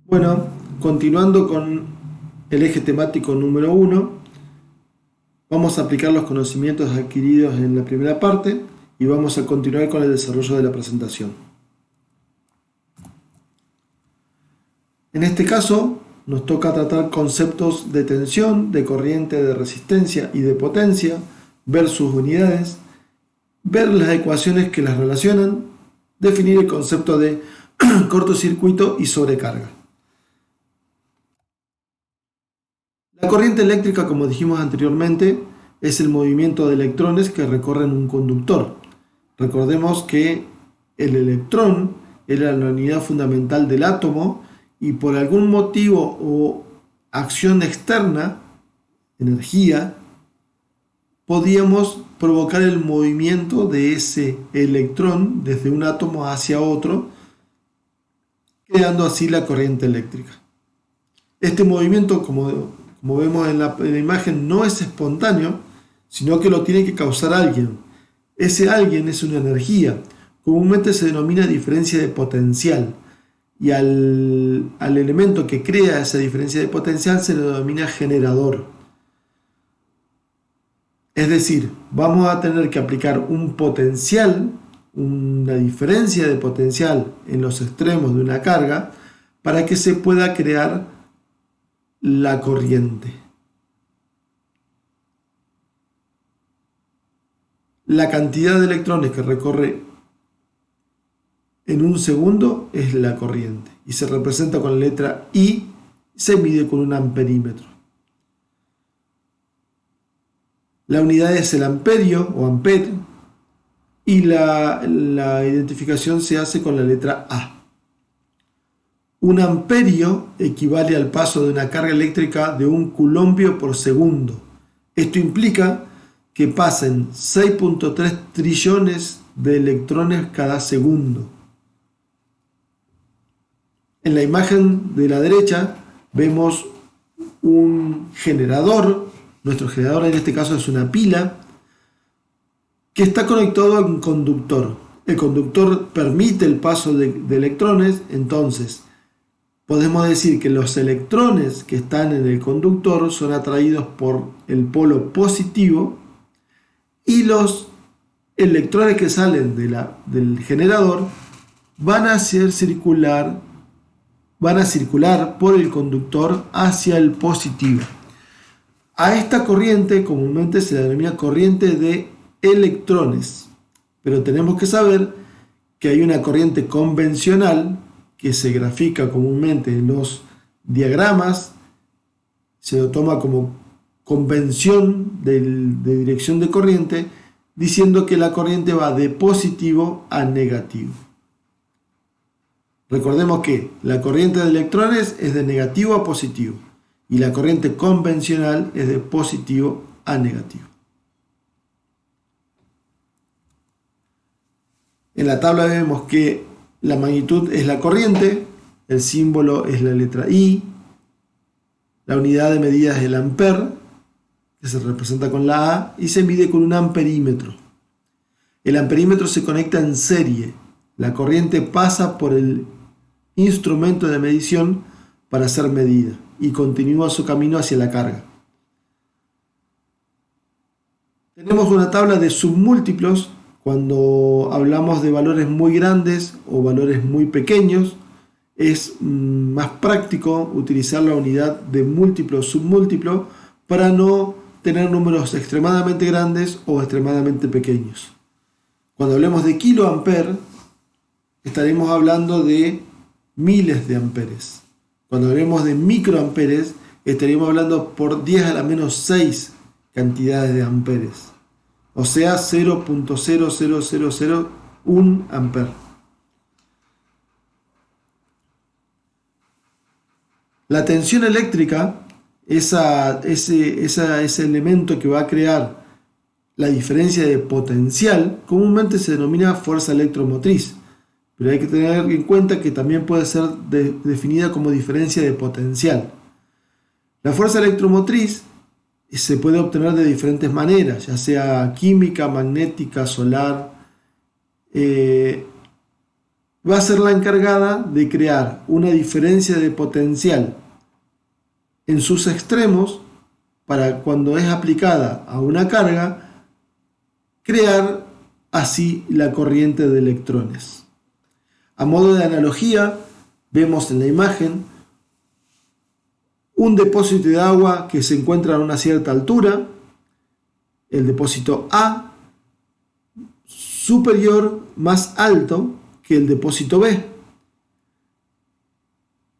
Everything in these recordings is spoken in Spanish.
Bueno, continuando con el eje temático número uno, vamos a aplicar los conocimientos adquiridos en la primera parte y vamos a continuar con el desarrollo de la presentación. En este caso, nos toca tratar conceptos de tensión, de corriente, de resistencia y de potencia, ver sus unidades, ver las ecuaciones que las relacionan, definir el concepto de cortocircuito y sobrecarga. La corriente eléctrica, como dijimos anteriormente, es el movimiento de electrones que recorren un conductor. Recordemos que el electrón era la unidad fundamental del átomo y por algún motivo o acción externa, energía, podíamos provocar el movimiento de ese electrón desde un átomo hacia otro, creando así la corriente eléctrica. Este movimiento, como vemos en la imagen, no es espontáneo, sino que lo tiene que causar alguien. Ese alguien es una energía, comúnmente se denomina diferencia de potencial, y al elemento que crea esa diferencia de potencial se le denomina generador. Es decir, vamos a tener que aplicar un potencial, una diferencia de potencial en los extremos de una carga, para que se pueda crear la corriente. La cantidad de electrones que recorre en un segundo es la corriente y se representa con la letra I, se mide con un amperímetro. La unidad es el amperio o ampere y la identificación se hace con la letra A. Un amperio equivale al paso de una carga eléctrica de 1 coulombio por segundo. Esto implica que pasen 6.3 trillones de electrones cada segundo. En la imagen de la derecha vemos un generador. Nuestro generador en este caso es una pila que está conectado a un conductor. El conductor permite el paso de electrones, entonces podemos decir que los electrones que están en el conductor son atraídos por el polo positivo y los electrones que salen del generador van a circular por el conductor hacia el positivo. A esta corriente comúnmente se la denomina corriente de electrones, pero tenemos que saber que hay una corriente convencional que se grafica comúnmente en los diagramas, se lo toma como convención de dirección de corriente, diciendo que la corriente va de positivo a negativo. Recordemos que la corriente de electrones es de negativo a positivo y la corriente convencional es de positivo a negativo. En la tabla vemos que la magnitud es la corriente, el símbolo es la letra I, la unidad de medida es el ampere, que se representa con la A, y se mide con un amperímetro. El amperímetro se conecta en serie. La corriente pasa por el instrumento de medición para ser medida y continúa su camino hacia la carga. Tenemos una tabla de submúltiplos cuando hablamos de valores muy grandes o valores muy pequeños. Es más práctico utilizar la unidad de múltiplo submúltiplo para no tener números extremadamente grandes o extremadamente pequeños. Cuando hablemos de kiloamper, estaremos hablando de miles de amperes. Cuando hablemos de microamperes, estaríamos hablando por 10 a la menos 6 cantidades de amperes, o sea 0.00001 amper. La tensión eléctrica, ese elemento que va a crear la diferencia de potencial, comúnmente se denomina fuerza electromotriz, pero hay que tener en cuenta que también puede ser definida como diferencia de potencial. La fuerza electromotriz se puede obtener de diferentes maneras, ya sea química, magnética, solar. va a ser la encargada de crear una diferencia de potencial en sus extremos para cuando es aplicada a una carga, crear así la corriente de electrones. A modo de analogía, vemos en la imagen un depósito de agua que se encuentra a una cierta altura, el depósito A, superior, más alto que el depósito B.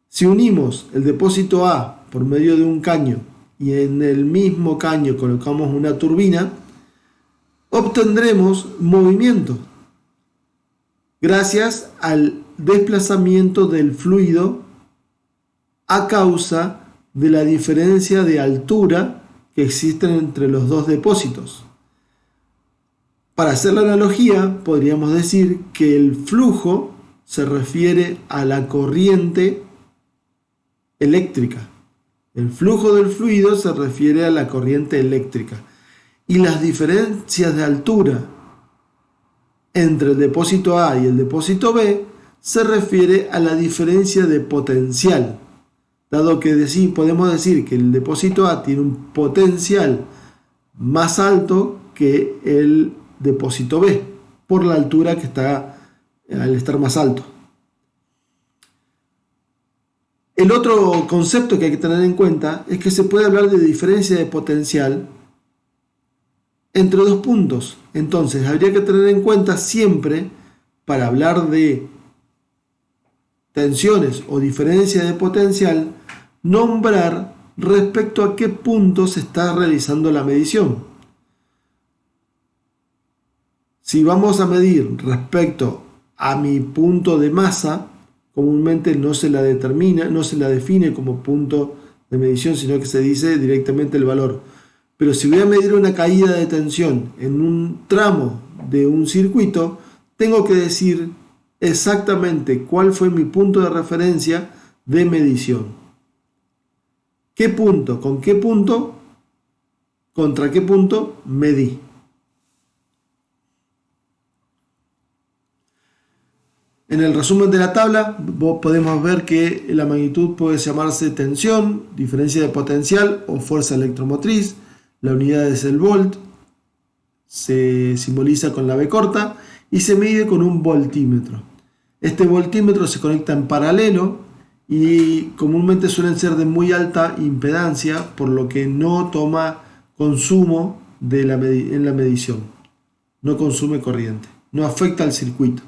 Si unimos el depósito A por medio de un caño y en el mismo caño colocamos una turbina, obtendremos movimiento gracias al desplazamiento del fluido a causa de la diferencia de altura que existe entre los dos depósitos. Para hacer la analogía, podríamos decir que el flujo se refiere a la corriente eléctrica. El flujo del fluido se refiere a la corriente eléctrica. Y las diferencias de altura entre el depósito A y el depósito B se refiere a la diferencia de potencial. Dado que podemos decir que el depósito A tiene un potencial más alto que el depósito B, por la altura que está al estar más alto. El otro concepto que hay que tener en cuenta es que se puede hablar de diferencia de potencial entre dos puntos. Entonces habría que tener en cuenta siempre, para hablar de tensiones o diferencia de potencial, nombrar respecto a qué punto se está realizando la medición. Si vamos a medir respecto a mi punto de masa, comúnmente no se la define como punto de medición, sino que se dice directamente el valor. Pero si voy a medir una caída de tensión en un tramo de un circuito, tengo que decir exactamente cuál fue mi punto de referencia de medición. ¿Qué punto? ¿Con qué punto? ¿Contra qué punto medí? En el resumen de la tabla podemos ver que la magnitud puede llamarse tensión, diferencia de potencial o fuerza electromotriz. La unidad es el volt, se simboliza con la B corta y se mide con un voltímetro. Este voltímetro se conecta en paralelo y comúnmente suelen ser de muy alta impedancia, por lo que no toma consumo en la medición. No consume corriente, no afecta al circuito.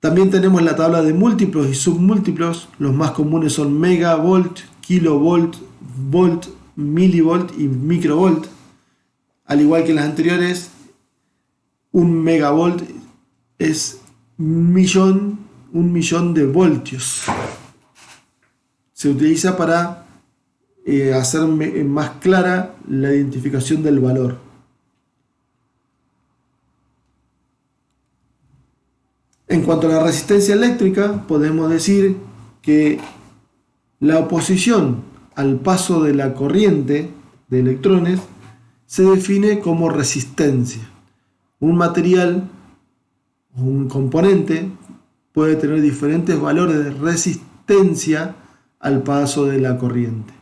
También tenemos la tabla de múltiplos y submúltiplos. Los más comunes son megavolt, kilovolt, volt, milivolt y microvolt. Al igual que las anteriores, un megavolt es un millón de voltios. Se utiliza para hacer más clara la identificación del valor. En cuanto a la resistencia eléctrica, podemos decir que la oposición al paso de la corriente de electrones se define como resistencia. Un material o un componente puede tener diferentes valores de resistencia al paso de la corriente.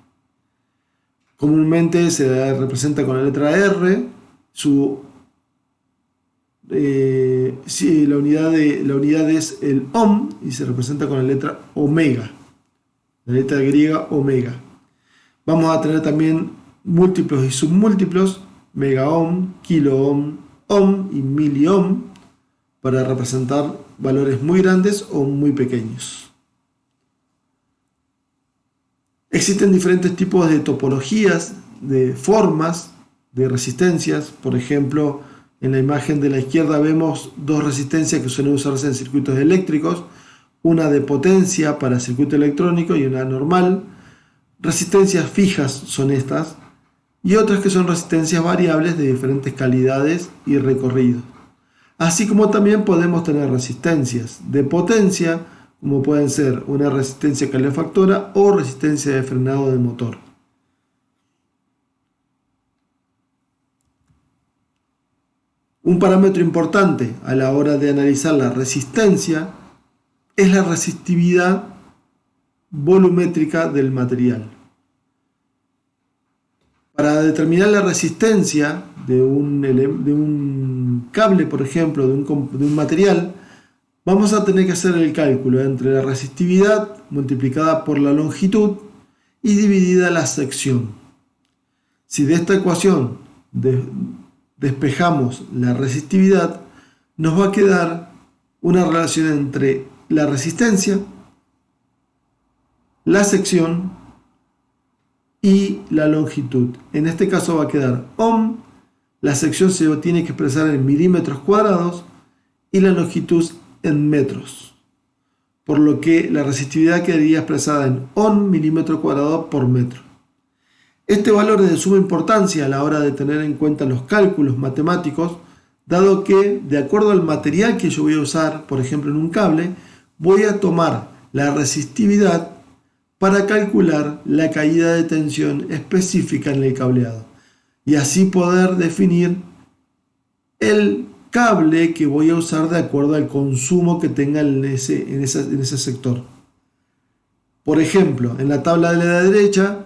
Comúnmente se representa con la letra R. La unidad es el ohm y se representa con la letra omega, la letra griega omega. Vamos a tener también múltiplos y submúltiplos, megaohm, kiloohm, ohm y miliohm, para representar valores muy grandes o muy pequeños. Existen diferentes tipos de topologías, de formas de resistencias. Por ejemplo, en la imagen de la izquierda vemos dos resistencias que suelen usarse en circuitos eléctricos, una de potencia para circuito electrónico y una normal. Resistencias fijas son estas, y otras que son resistencias variables de diferentes calidades y recorridos. Así como también podemos tener resistencias de potencia, como pueden ser una resistencia calefactora o resistencia de frenado de motor. Un parámetro importante a la hora de analizar la resistencia es la resistividad volumétrica del material. Para determinar la resistencia de un cable, por ejemplo, de un material, vamos a tener que hacer el cálculo entre la resistividad multiplicada por la longitud y dividida la sección. Si de esta ecuación despejamos la resistividad, nos va a quedar una relación entre la resistencia, la sección y la longitud. En este caso va a quedar ohm, la sección se tiene que expresar en milímetros cuadrados y la longitud en metros, por lo que la resistividad quedaría expresada en ohm milímetro cuadrado por metro. Este valor es de suma importancia a la hora de tener en cuenta los cálculos matemáticos, dado que, de acuerdo al material que yo voy a usar, por ejemplo en un cable, voy a tomar la resistividad para calcular la caída de tensión específica en el cableado y así poder definir el cable que voy a usar de acuerdo al consumo que tenga en ese sector. Por ejemplo, en la tabla de la derecha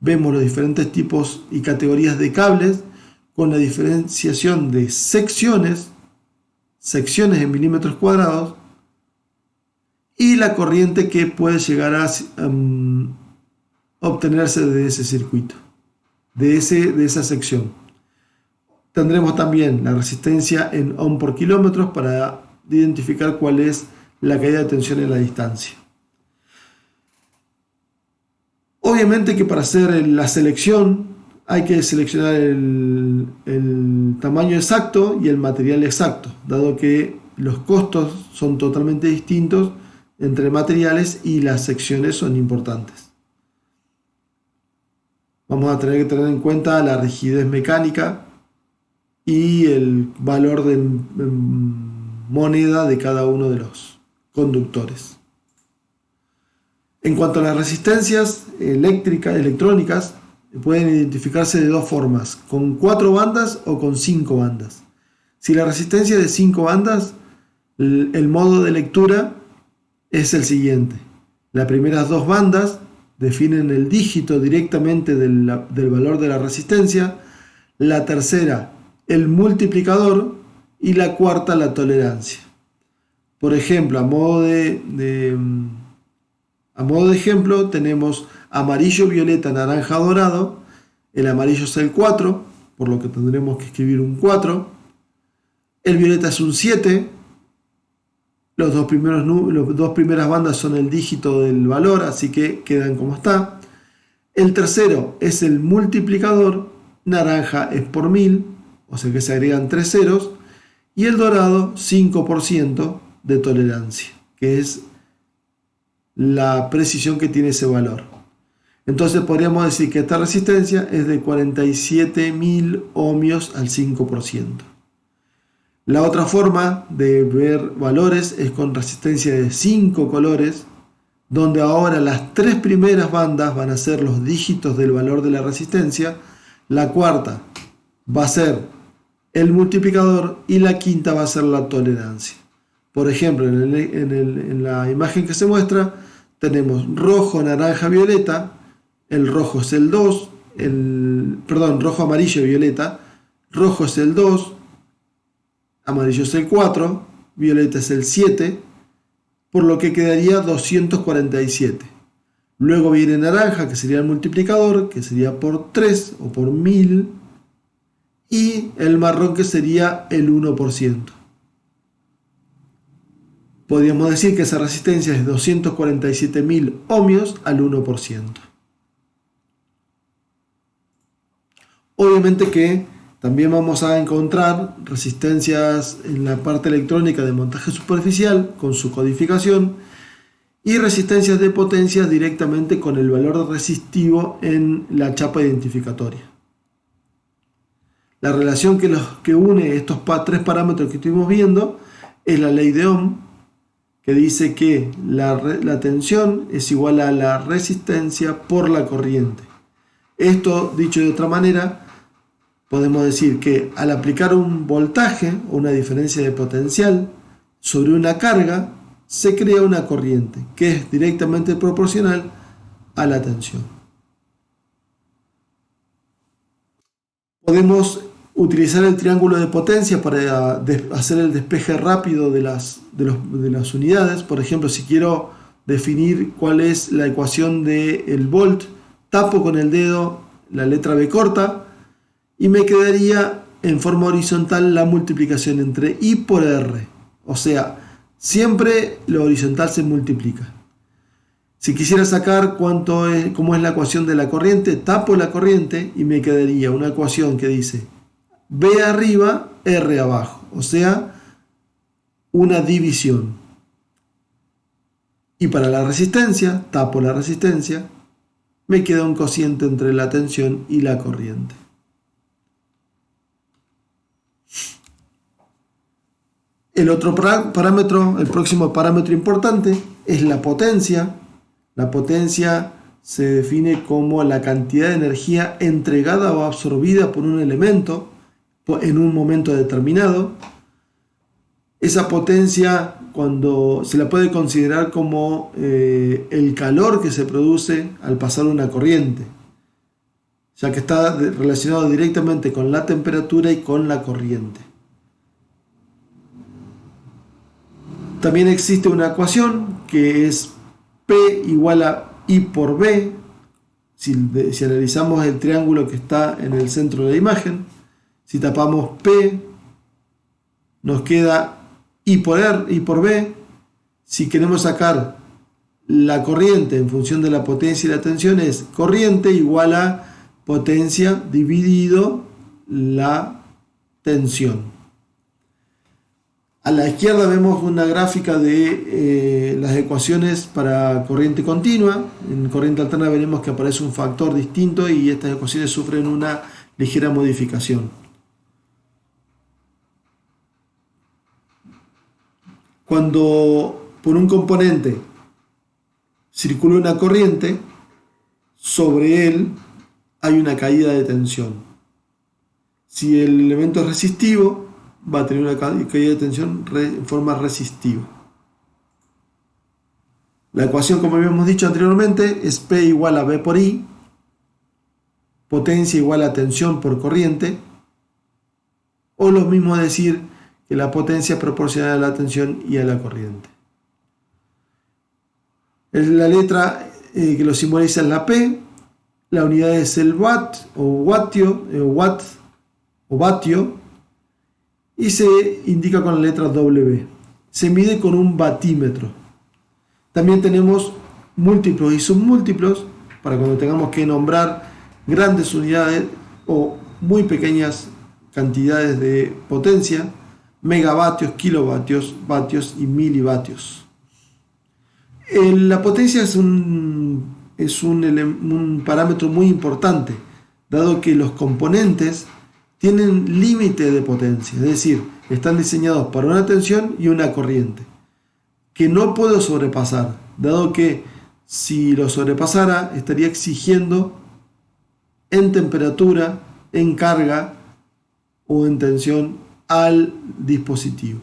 vemos los diferentes tipos y categorías de cables con la diferenciación de secciones en milímetros cuadrados y la corriente que puede llegar a obtenerse de ese circuito, de esa sección. Tendremos también la resistencia en ohm por kilómetros para identificar cuál es la caída de tensión en la distancia. Obviamente que para hacer la selección hay que seleccionar el tamaño exacto y el material exacto, dado que los costos son totalmente distintos entre materiales y las secciones son importantes. Vamos a tener que tener en cuenta la rigidez mecánica y el valor de moneda de cada uno de los conductores. En cuanto a las resistencias electrónicas, pueden identificarse de dos formas, con 4 bandas o con 5 bandas. Si la resistencia es de 5 bandas, el modo de lectura es el siguiente. Las primeras 2 bandas definen el dígito directamente del valor de la resistencia, la tercera el multiplicador y la cuarta la tolerancia. Por ejemplo, a modo de ejemplo tenemos amarillo, violeta, naranja, dorado. El amarillo es el 4, por lo que tendremos que escribir un 4. El violeta es un 7. Las dos primeras bandas son el dígito del valor, así que quedan como está. El tercero es el multiplicador, naranja es por 1000, o sea que se agregan 3 ceros. Y el dorado, 5% de tolerancia, que es la precisión que tiene ese valor. Entonces podríamos decir que esta resistencia es de 47.000 ohmios al 5%. La otra forma de ver valores es con resistencia de 5 colores, donde ahora las 3 primeras bandas van a ser los dígitos del valor de la resistencia, la cuarta va a ser el multiplicador y la quinta va a ser la tolerancia. Por ejemplo, en la imagen que se muestra tenemos rojo, naranja, violeta. El rojo es el 2, rojo, amarillo, violeta. Rojo es el 2, amarillo es el 4, violeta es el 7, por lo que quedaría 247. Luego viene naranja, que sería el multiplicador, que sería por 3 o por 1000, y el marrón, que sería el 1%. Podríamos decir que esa resistencia es 247.000 ohmios al 1%. Obviamente que también vamos a encontrar resistencias en la parte electrónica de montaje superficial con su codificación y resistencias de potencia directamente con el valor resistivo en la chapa identificatoria. La relación que une estos 3 parámetros que estuvimos viendo es la ley de Ohm, que dice que la tensión es igual a la resistencia por la corriente. Esto, dicho de otra manera, podemos decir que al aplicar un voltaje o una diferencia de potencial sobre una carga, se crea una corriente que es directamente proporcional a la tensión. Podemos utilizar el triángulo de potencia para hacer el despeje rápido de las unidades. Por ejemplo, si quiero definir cuál es la ecuación del volt, tapo con el dedo la letra B corta y me quedaría en forma horizontal la multiplicación entre I por R. O sea, siempre lo horizontal se multiplica. Si quisiera sacar cómo es la ecuación de la corriente, tapo la corriente y me quedaría una ecuación que dice B arriba, R abajo. O sea, una división. Y para la resistencia, tapo la resistencia, me queda un cociente entre la tensión y la corriente. El otro parámetro, el próximo parámetro importante, es la potencia. La potencia se define como la cantidad de energía entregada o absorbida por un elemento en un momento determinado. Esa potencia cuando se la puede considerar como el calor que se produce al pasar una corriente, ya que está relacionado directamente con la temperatura y con la corriente. También existe una ecuación que es P igual a I por B. Si analizamos el triángulo que está en el centro de la imagen, si tapamos P, nos queda I por B. Si queremos sacar la corriente en función de la potencia y la tensión, es corriente igual a potencia dividido la tensión. A la izquierda vemos una gráfica de las ecuaciones para corriente continua. En corriente alterna veremos que aparece un factor distinto y estas ecuaciones sufren una ligera modificación. Cuando por un componente circula una corriente, sobre él hay una caída de tensión. Si el elemento es resistivo, va a tener una caída de tensión en forma resistiva. La ecuación, como habíamos dicho anteriormente, es P igual a B por I, potencia igual a tensión por corriente, o lo mismo decir que la potencia es proporcional a la tensión y a la corriente. La letra que lo simboliza es la P, la unidad es el watt o vatio, y se indica con la letra W. Se mide con un batímetro. También tenemos múltiplos y submúltiplos para cuando tengamos que nombrar grandes unidades o muy pequeñas cantidades de potencia: megavatios, kilovatios, vatios y milivatios. La potencia es un parámetro muy importante, dado que los componentes tienen límite de potencia, es decir, están diseñados para una tensión y una corriente, que no puedo sobrepasar, dado que si lo sobrepasara estaría exigiendo en temperatura, en carga o en tensión al dispositivo.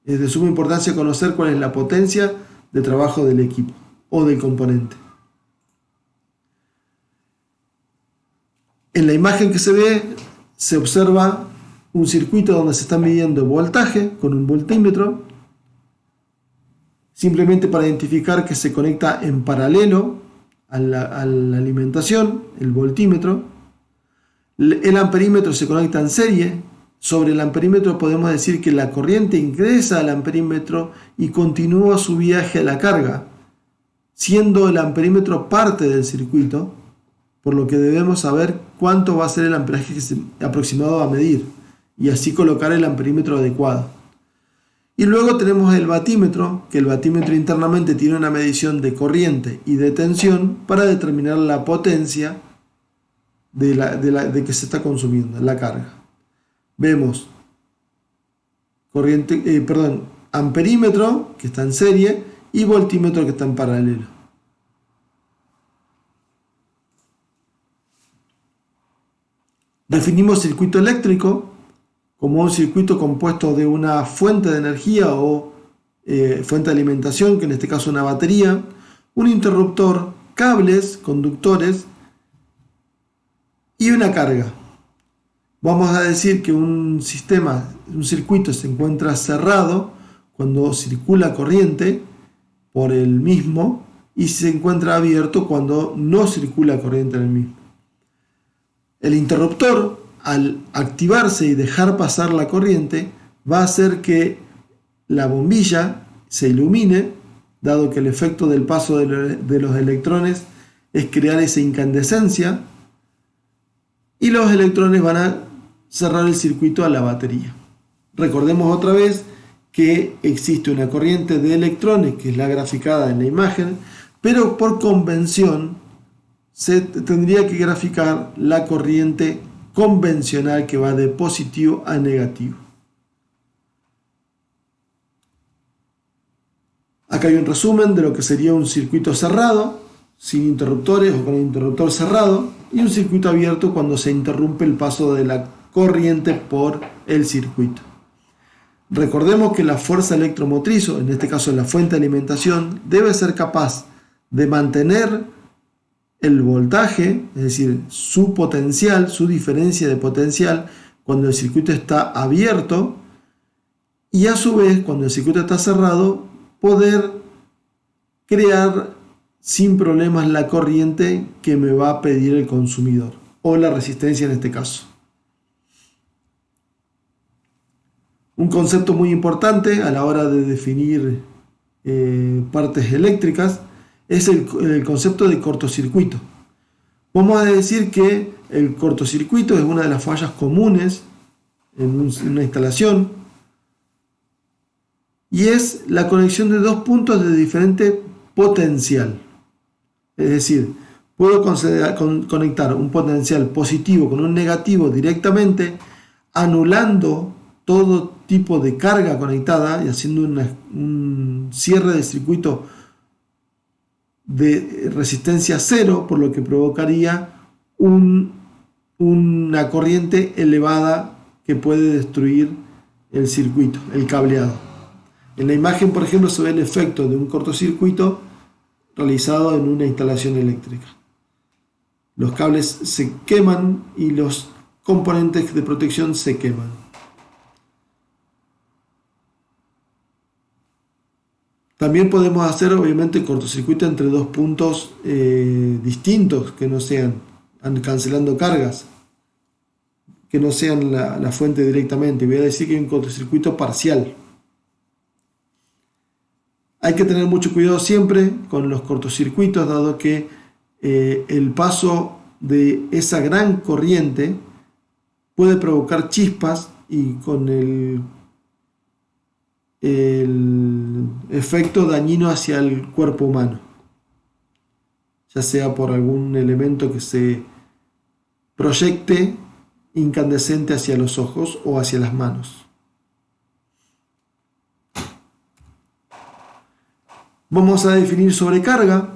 Es de suma importancia conocer cuál es la potencia de trabajo del equipo o del componente. En la imagen que se ve, se observa un circuito donde se está midiendo voltaje con un voltímetro, simplemente para identificar que se conecta en paralelo a la alimentación, el voltímetro. El amperímetro se conecta en serie. Sobre el amperímetro podemos decir que la corriente ingresa al amperímetro y continúa su viaje a la carga, siendo el amperímetro parte del circuito, por lo que debemos saber cuánto va a ser el amperaje aproximado a medir y así colocar el amperímetro adecuado. Y luego tenemos el batímetro, que el batímetro internamente tiene una medición de corriente y de tensión para determinar la potencia de que se está consumiendo, la carga. Vemos amperímetro, que está en serie, y voltímetro, que está en paralelo. Definimos circuito eléctrico como un circuito compuesto de una fuente de energía o fuente de alimentación, que en este caso es una batería, un interruptor, cables, conductores y una carga. Vamos a decir que un circuito se encuentra cerrado cuando circula corriente por el mismo y se encuentra abierto cuando no circula corriente en el mismo. El interruptor, al activarse y dejar pasar la corriente, va a hacer que la bombilla se ilumine, dado que el efecto del paso de los electrones es crear esa incandescencia, y los electrones van a cerrar el circuito a la batería. Recordemos otra vez que existe una corriente de electrones, que es la graficada en la imagen, pero por convención se tendría que graficar la corriente convencional que va de positivo a negativo. Acá hay un resumen de lo que sería un circuito cerrado, sin interruptores o con el interruptor cerrado, y un circuito abierto cuando se interrumpe el paso de la corriente por el circuito. Recordemos que la fuerza electromotriz, o en este caso la fuente de alimentación, debe ser capaz de mantener el voltaje, es decir, su potencial, su diferencia de potencial, cuando el circuito está abierto, y a su vez, cuando el circuito está cerrado, poder crear sin problemas la corriente que me va a pedir el consumidor, o la resistencia en este caso. Un concepto muy importante a la hora de definir partes eléctricas es el concepto de cortocircuito. Vamos a decir que el cortocircuito es una de las fallas comunes en una instalación y es la conexión de dos puntos de diferente potencial. Es decir, puedo conectar un potencial positivo con un negativo directamente, anulando todo tipo de carga conectada y haciendo un cierre de circuito de resistencia cero, por lo que provocaría una corriente elevada que puede destruir el circuito, el cableado. En la imagen, por ejemplo, se ve el efecto de un cortocircuito realizado en una instalación eléctrica. Los cables se queman y los componentes de protección se queman. También podemos hacer, obviamente, cortocircuito entre dos puntos distintos, que no sean cancelando cargas, que no sean la fuente directamente. Voy a decir que hay un cortocircuito parcial. Hay que tener mucho cuidado siempre con los cortocircuitos, dado que el paso de esa gran corriente puede provocar chispas y con el efecto dañino hacia el cuerpo humano, ya sea por algún elemento que se proyecte incandescente hacia los ojos o hacia las manos. Vamos a definir sobrecarga.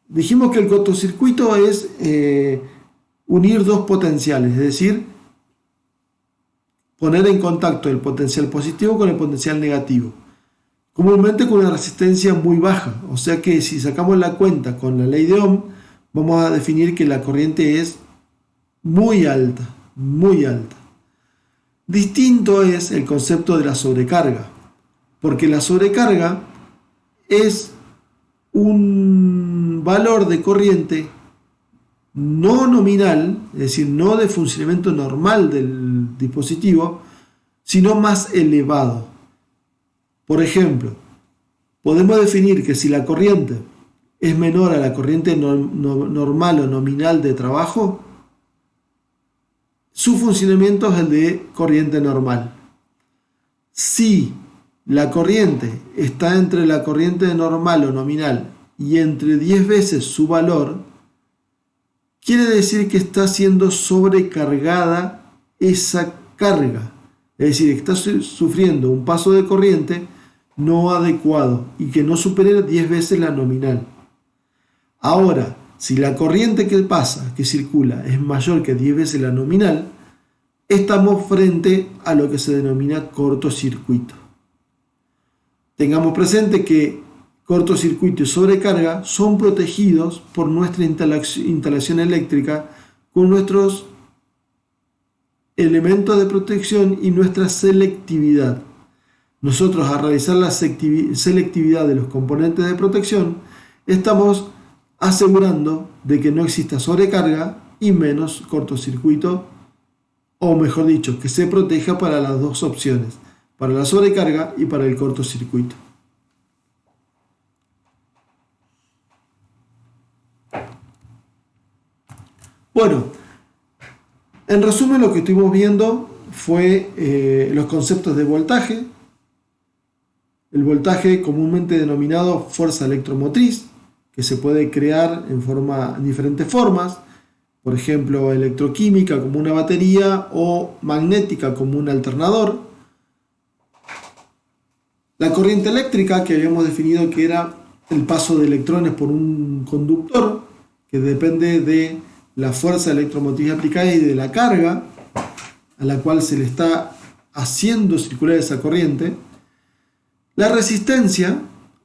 Dijimos que el cortocircuito es unir dos potenciales, es decir, poner en contacto el potencial positivo con el potencial negativo, comúnmente con una resistencia muy baja. O sea que si sacamos la cuenta con la ley de Ohm, vamos a definir que la corriente es muy alta, muy alta. Distinto es el concepto de la sobrecarga, porque la sobrecarga es un valor de corriente no nominal, es decir, no de funcionamiento normal del dispositivo, sino más elevado. Por ejemplo, podemos definir que si la corriente es menor a la corriente normal o nominal de trabajo, su funcionamiento es el de corriente normal. Si la corriente está entre la corriente normal o nominal y entre 10 veces su valor, quiere decir que está siendo sobrecargada esa carga. Es decir, que está sufriendo un paso de corriente no adecuado y que no supere 10 veces la nominal. Ahora, Si la corriente que pasa, que circula, es mayor que 10 veces la nominal, estamos frente a lo que se denomina cortocircuito. Tengamos presente que cortocircuito y sobrecarga son protegidos por nuestra instalación eléctrica con nuestros elementos de protección y nuestra selectividad. Nosotros, al realizar la selectividad de los componentes de protección, estamos asegurando de que no exista sobrecarga y menos cortocircuito, o mejor dicho, que se proteja para las dos opciones, para la sobrecarga y para el cortocircuito. Bueno, en resumen lo que estuvimos viendo fue los conceptos de voltaje, el voltaje comúnmente denominado fuerza electromotriz, que se puede crear en diferentes formas, por ejemplo electroquímica como una batería o magnética como un alternador. La corriente eléctrica, que habíamos definido que era el paso de electrones por un conductor, que depende de la fuerza electromotriz aplicada y de la carga a la cual se le está haciendo circular esa corriente. La resistencia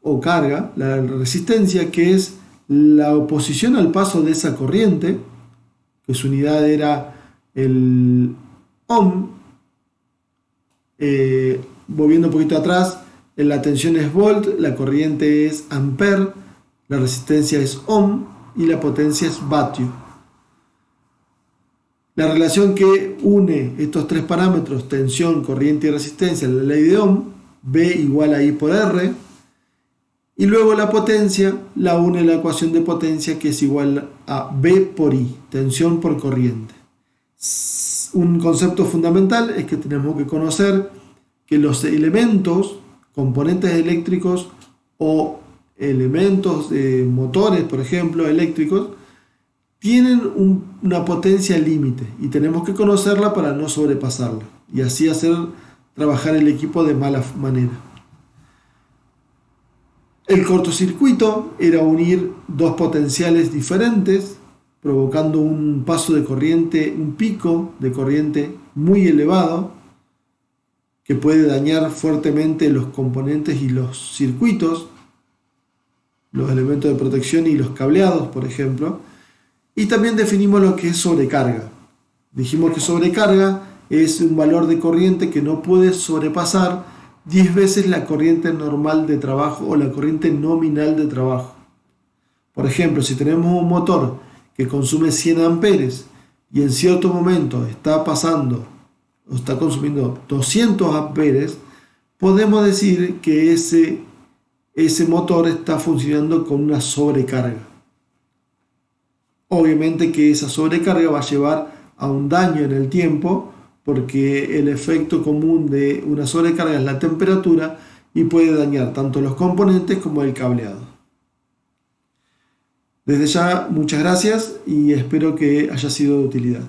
o carga, la resistencia, que es la oposición al paso de esa corriente, que su unidad era el ohm. Volviendo un poquito atrás, la tensión es volt, la corriente es ampere, la resistencia es ohm y la potencia es vatio. La relación que une estos tres parámetros, tensión, corriente y resistencia, la ley de Ohm, V igual a I por R, y luego la potencia la une la ecuación de potencia, que es igual a V por I, tensión por corriente. Un concepto fundamental es que tenemos que conocer que los elementos, componentes eléctricos o elementos de motores, por ejemplo, eléctricos, tienen una potencia límite y tenemos que conocerla para no sobrepasarla y así hacer trabajar el equipo de mala manera. El cortocircuito era unir dos potenciales diferentes, provocando un paso de corriente, un pico de corriente muy elevado, que puede dañar fuertemente los componentes y los circuitos, los elementos de protección y los cableados, por ejemplo. Y también definimos lo que es sobrecarga. Dijimos que sobrecarga es un valor de corriente que no puede sobrepasar 10 veces la corriente normal de trabajo o la corriente nominal de trabajo. Por ejemplo, si tenemos un motor que consume 100 amperes y en cierto momento está pasando o está consumiendo 200 amperes, podemos decir que ese motor está funcionando con una sobrecarga. Obviamente que esa sobrecarga va a llevar a un daño en el tiempo, porque el efecto común de una sobrecarga es la temperatura y puede dañar tanto los componentes como el cableado. Desde ya, muchas gracias y espero que haya sido de utilidad.